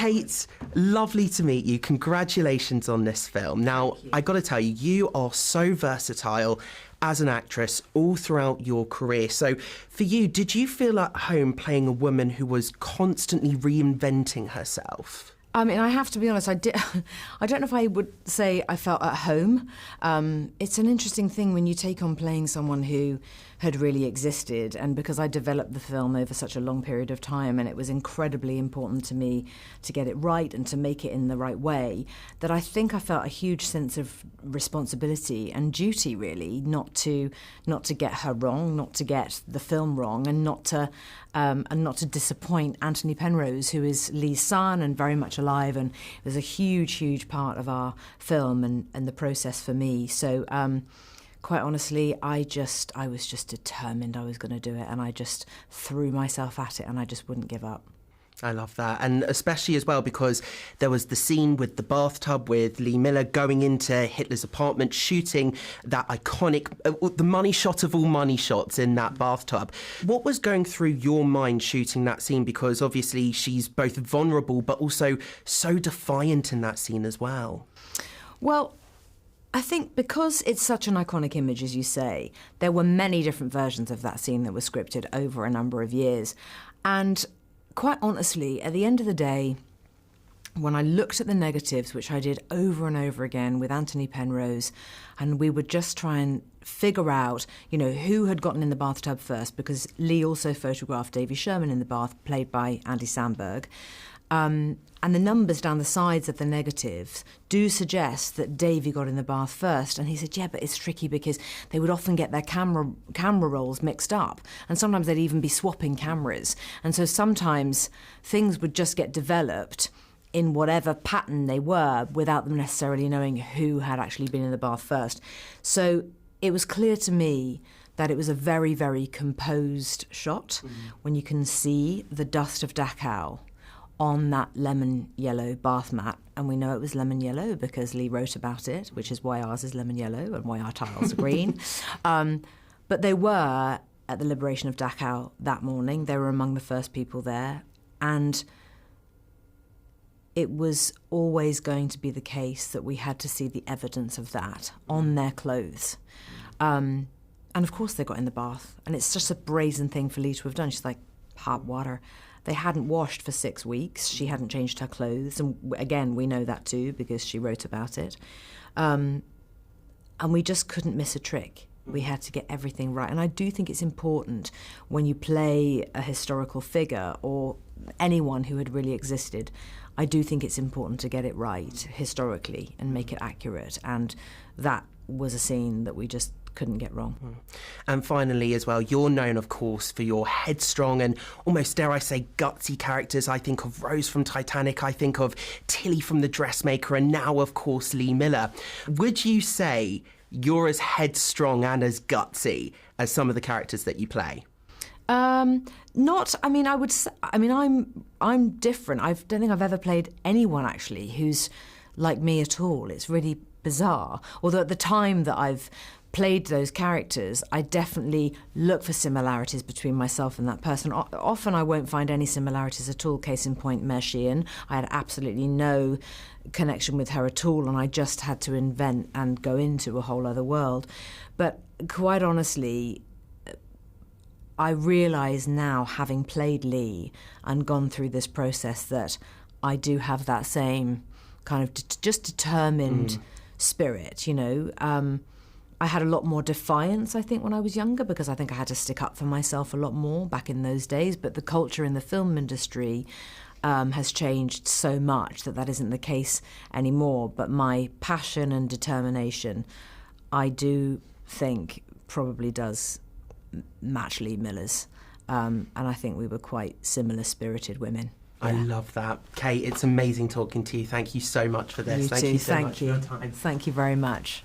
Kate, lovely to meet you. Congratulations on this film. Now, I got to tell you, you are so versatile as an actress all throughout your career. So for you, did you feel at home playing a woman who was constantly reinventing herself? I mean, I have to be honest, I don't know if I would say I felt at home. It's an interesting thing when you take on playing someone who had really existed, and because I developed the film over such a long period of time and it was incredibly important to me to get it right and to make it in the right way, that I think I felt a huge sense of responsibility and duty, really, not to get her wrong, not to get the film wrong, and not to disappoint Anthony Penrose, who is Lee's son and very much alive, and it was a huge part of our film and the process for me. So quite honestly, I was just determined I was going to do it, and I just threw myself at it, and I just wouldn't give up. I love that, and especially as well because there was the scene with the bathtub with Lee Miller going into Hitler's apartment, shooting that iconic, the money shot of all money shots in that bathtub. What was going through your mind shooting that scene? Because obviously she's both vulnerable but also so defiant in that scene as well. Well, I think because it's such an iconic image, as you say, there were many different versions of that scene that were scripted over a number of years. And quite honestly, at the end of the day, when I looked at the negatives, which I did over and over again with Anthony Penrose, and we would just try and figure out, who had gotten in the bathtub first, because Lee also photographed Davy Sherman in the bath, played by Andy Samberg. And the numbers down the sides of the negatives do suggest that Davy got in the bath first. And he said, yeah, but it's tricky because they would often get their camera rolls mixed up. And sometimes they'd even be swapping cameras. And so sometimes things would just get developed in whatever pattern they were without them necessarily knowing who had actually been in the bath first. So it was clear to me that it was a very, very composed shot when you can see the dust of Dachau on that lemon yellow bath mat, and we know it was lemon yellow because Lee wrote about it, which is why ours is lemon yellow and why our tiles are green. But they were at the liberation of Dachau that morning. They were among the first people there, and it was always going to be the case that we had to see the evidence of that on their clothes. And of course they got in the bath, and it's just a brazen thing for Lee to have done. She's like, hot water. They hadn't washed for 6 weeks. She hadn't changed her clothes. And again, we know that too because she wrote about it. And we just couldn't miss a trick. We had to get everything right. And I do think it's important when you play a historical figure or anyone who had really existed, I do think it's important to get it right historically and make it accurate. And that was a scene that we just couldn't get wrong. And finally as well, you're known of course for your headstrong and almost, dare I say, gutsy characters. I think of Rose from Titanic, I think of Tilly from The Dressmaker, and now of course Lee Miller. Would you say you're as headstrong and as gutsy as some of the characters that you play? Not, I mean, I would say, I mean, I'm different. I don't think I've ever played anyone actually who's like me at all. It's really bizarre. Although at the time that I've played those characters, I definitely look for similarities between myself and that person. Often I won't find any similarities at all. Case in point, Mare Sheehan. I had absolutely no connection with her at all, and I just had to invent and go into a whole other world. But quite honestly, I realise now, having played Lee and gone through this process, that I do have that same kind of just determined spirit, I had a lot more defiance, I think, when I was younger, because I think I had to stick up for myself a lot more back in those days. But the culture in the film industry has changed so much that isn't the case anymore. But my passion and determination, I do think, probably does match Lee Miller's. And I think we were quite similar-spirited women. I love that. Kate, it's amazing talking to you. Thank you so much for this. You Thank too. you so Thank much you. for your time. Thank you very much.